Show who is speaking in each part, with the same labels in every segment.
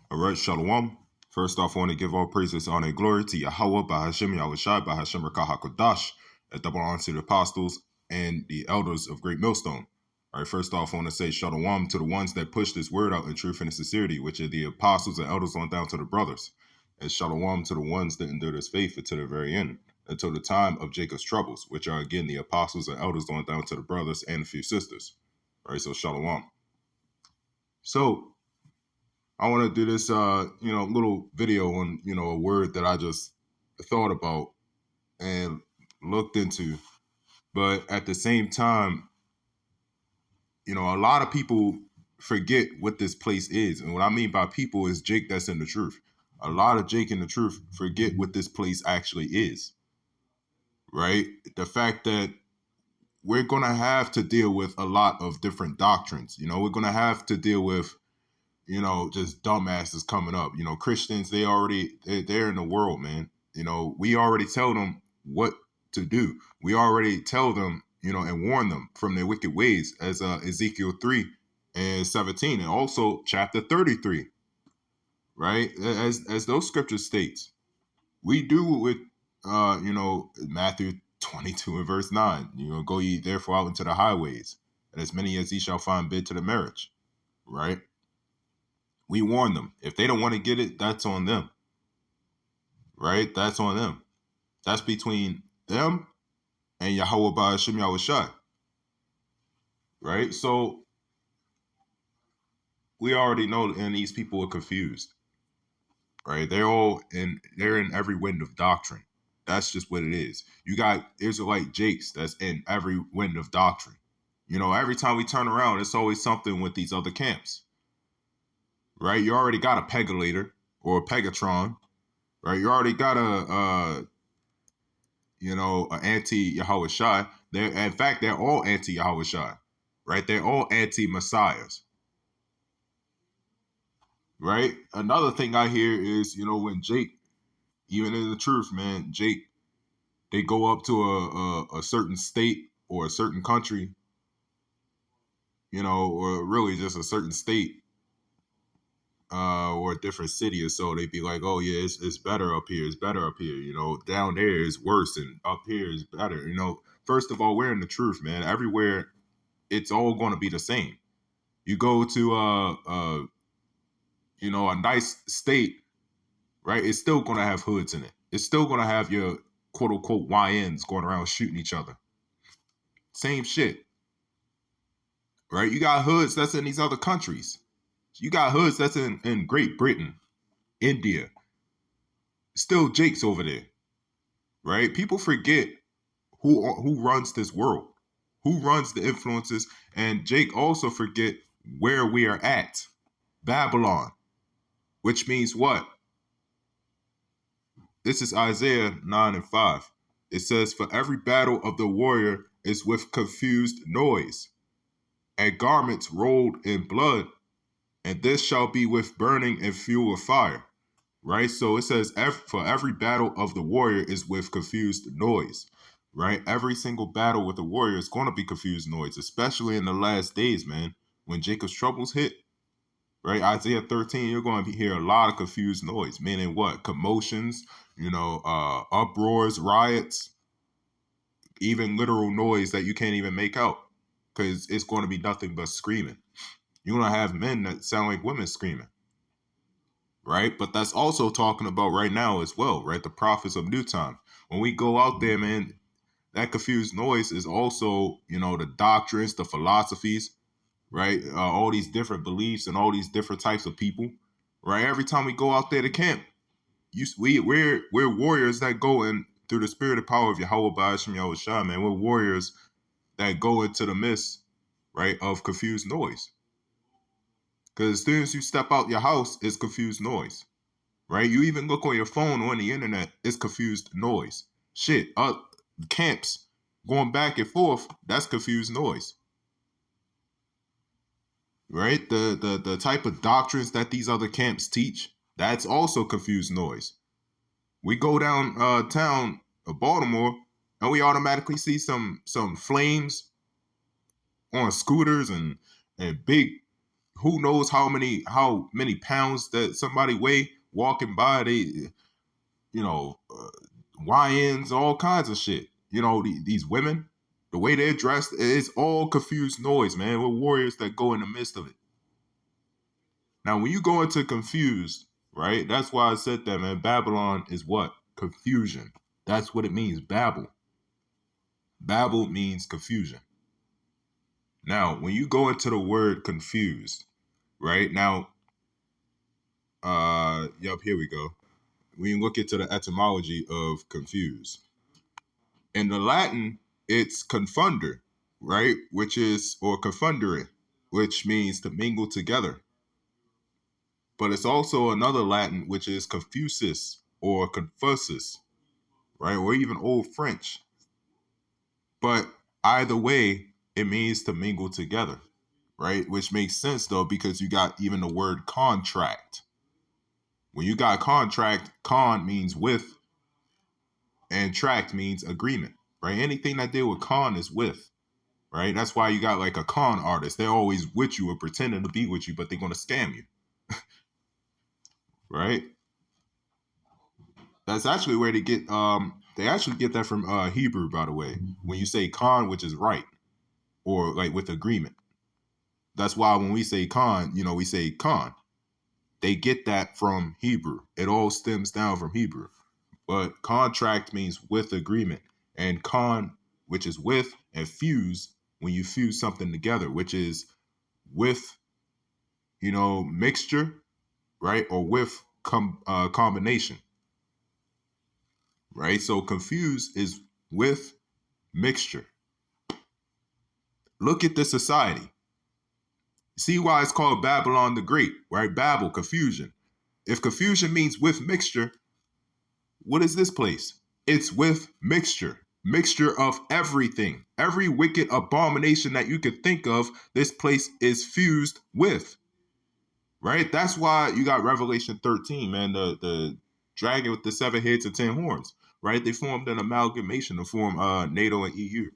Speaker 1: All right, Shalom. First off, I want to give all praises, honor, and glory to Yahweh, Bahashem, Yahushai, Bahashem, Rakah HaKodash, and double honor to the apostles and the elders of Great Millstone. All right, first off, I want to say Shalom to the ones that push this word out in truth and in sincerity, which are the apostles and elders on down to the brothers. And Shalom to the ones that endure this faith until the very end, until the time of Jacob's troubles, which are again the apostles and elders on down to the brothers and a few sisters. All right, so Shalom. So, I want to do this, little video on, a word that I just thought about and looked into. But at the same time, a lot of people forget what this place is. And what I mean by people is Jake that's in the truth. A lot of Jake in the truth forget what this place actually is, right? The fact that we're going to have to deal with a lot of different doctrines. We're going to have to deal with just dumbasses coming up. Christians, they're in the world, man. We already tell them what to do. We already tell them, and warn them from their wicked ways, as Ezekiel 3:17, and also chapter 33, right? As those scriptures states, we do with, Matthew 22 and verse 9, go ye therefore out into the highways, and as many as ye shall find bid to the marriage, right? We warn them. If they don't want to get it, that's on them. Right? That's on them. That's between them and Yahweh Ba'ashim Yahushai. Right? So we already know, and these people are confused. Right? They're in every wind of doctrine. That's just what it is. You got Israelite Jakes that's in every wind of doctrine. Every time we turn around, it's always something with these other camps. Right? You already got a Pegalator or a Pegatron. Right, you already got an anti-Yahweh Shai. In fact, they're all anti-Yahweh Shai, right? They're all anti-Messiahs, right? Another thing I hear is, when Jake, even in the truth, man, Jake, they go up to a certain state or a certain country, or really just a certain state, or a different city or so, they'd be like, oh yeah, it's better up here. It's better up here. Down there is worse and up here is better. First of all, we're in the truth, man. Everywhere, it's all going to be the same. You go to a nice state, right? It's still going to have hoods in it. It's still going to have your quote unquote YNs going around shooting each other. Same shit, right? You got hoods that's in these other countries. You got hoods that's in Great Britain, India. Still Jake's over there, right? People forget who runs this world, who runs the influences, and Jake also forget where we are at. Babylon, which means what? This is Isaiah 9:5. It says, for every battle of the warrior is with confused noise, and garments rolled in blood, and this shall be with burning and fuel of fire. Right? So it says, for every battle of the warrior is with confused noise. Right? Every single battle with a warrior is going to be confused noise, especially in the last days, man. When Jacob's troubles hit, right? Isaiah 13, you're going to hear a lot of confused noise, meaning what? Commotions, uproars, riots, even literal noise that you can't even make out, because it's going to be nothing but screaming. You're going to have men that sound like women screaming, right? But that's also talking about right now as well, right? The prophets of new time. When we go out there, man, that confused noise is also, the doctrines, the philosophies, right? All these different beliefs and all these different types of people, right? Every time we go out there to camp, we're warriors that go in through the spirit and power of Yahweh Ba'ashim Yahushua, man. We're warriors that go into the midst, right, of confused noise. Because as soon as you step out your house, it's confused noise, right? You even look on your phone or on the internet, it's confused noise. Shit, camps going back and forth, that's confused noise. Right? The type of doctrines that these other camps teach, that's also confused noise. We go down town of Baltimore and we automatically see some flames on scooters and big, who knows how many pounds that somebody weigh walking by. They, you know, YNs, all kinds of shit. You know, these women, the way they're dressed, it's all confused noise, man. We're warriors that go in the midst of it. Now, when you go into confused, right? That's why I said that, man. Babylon is what? Confusion. That's what it means. Babel. Babel means confusion. Now, when you go into the word confused, right? Now, here we go. When you look into the etymology of confused, in the Latin, it's confunder, right? Which is, or confundere, which means to mingle together. But it's also another Latin, which is confusus or confusus, right? Or even Old French. But either way, it means to mingle together, right? Which makes sense though, because you got even the word contract. When you got contract, con means with, and tract means agreement, right? Anything that deal with con is with, right? That's why you got like a con artist. They're always with you or pretending to be with you, but they're going to scam you, right? That's actually where they actually get that from Hebrew, by the way. When you say con, which is right, or like with agreement. That's why when we say con, we say con. They get that from Hebrew. It all stems down from Hebrew. But contract means with agreement. And con, which is with, and fuse, when you fuse something together, which is with, mixture, right? Or with combination, right? So confuse is with mixture. Look at the society. See why it's called Babylon the Great, right? Babel, confusion. If confusion means with mixture, what is this place? It's with mixture. Mixture of everything. Every wicked abomination that you could think of, this place is fused with. Right? That's why you got Revelation 13, man, the dragon with the 7 heads and 10 horns. Right? They formed an amalgamation to form NATO and EU.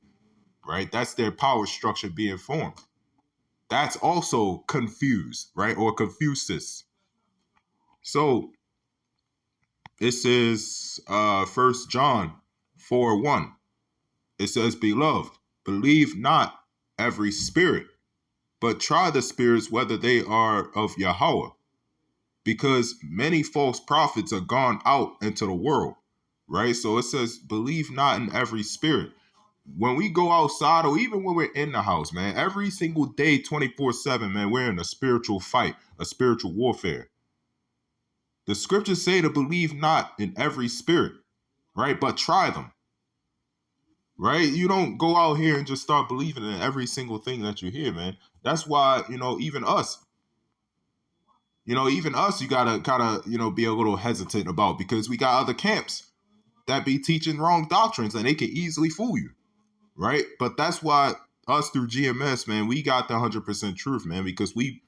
Speaker 1: Right? That's their power structure being formed. That's also confused, right? Or confusus. So it says 1 John 4:1. It says, Beloved, believe not every spirit, but try the spirits whether they are of Yahweh, because many false prophets are gone out into the world, right? So it says, believe not in every spirit. When we go outside or even when we're in the house, man, every single day, 24/7, man, we're in a spiritual fight, a spiritual warfare. The scriptures say to believe not in every spirit, right? But try them. Right? You don't go out here and just start believing in every single thing that you hear, man. That's why, even us, you gotta kind of, be a little hesitant about, because we got other camps that be teaching wrong doctrines and they can easily fool you, right? But that's why us through GMS, man, we got the 100% truth, man, because we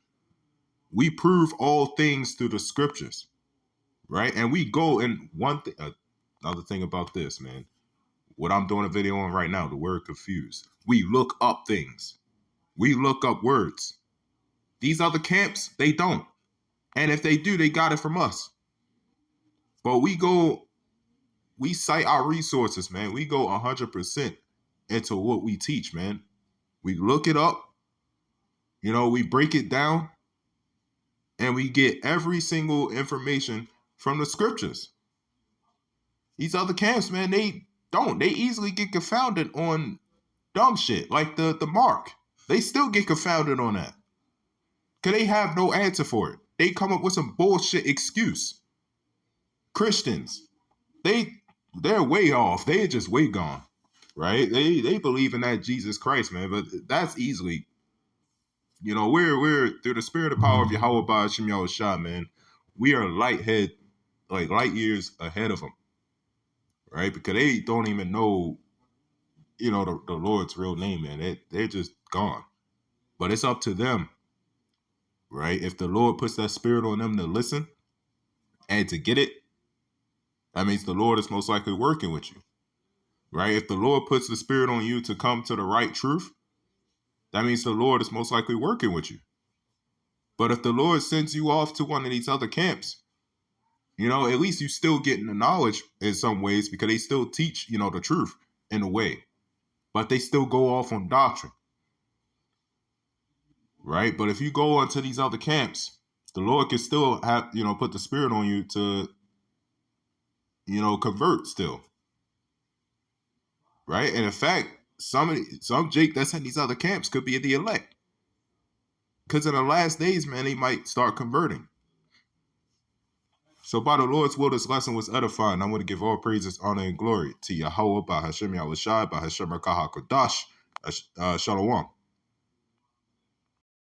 Speaker 1: prove all things through the scriptures, right? And we go, and another thing about this, man, what I'm doing a video on right now, the word confused. We look up things. We look up words. These other camps, they don't. And if they do, they got it from us. But we cite our resources, man. We go 100% into what we teach, man. We look it up, we break it down, and we get every single information from the scriptures. These other camps, man, they don't. They easily get confounded on dumb shit like the mark. They still get confounded on that. Because they have no answer for it. They come up with some bullshit excuse. Christians, they're way off. They're just way gone, right? They believe in that Jesus Christ, man. But that's easily, we're through the spirit and power of Yahweh by Hashem Yahushua, man. We are light years ahead of them, right? Because they don't even know, the Lord's real name, man. They're just gone. But it's up to them, right? If the Lord puts that spirit on them to listen and to get it, that means the Lord is most likely working with you, right? If the Lord puts the spirit on you to come to the right truth, that means the Lord is most likely working with you. But if the Lord sends you off to one of these other camps, at least you still getting the knowledge in some ways, because they still teach, the truth in a way. But they still go off on doctrine. Right? But if you go onto these other camps, the Lord can still have, put the spirit on you to, convert still. Right? And in fact, some Jake that's in these other camps could be the elect. Because in the last days, man, they might start converting. So by the Lord's will, this lesson was edifying. I want to give all praises, honor, and glory to Yahweh, by Hashem Yahushai, by Hashem Rakaha Kodash. Shalom.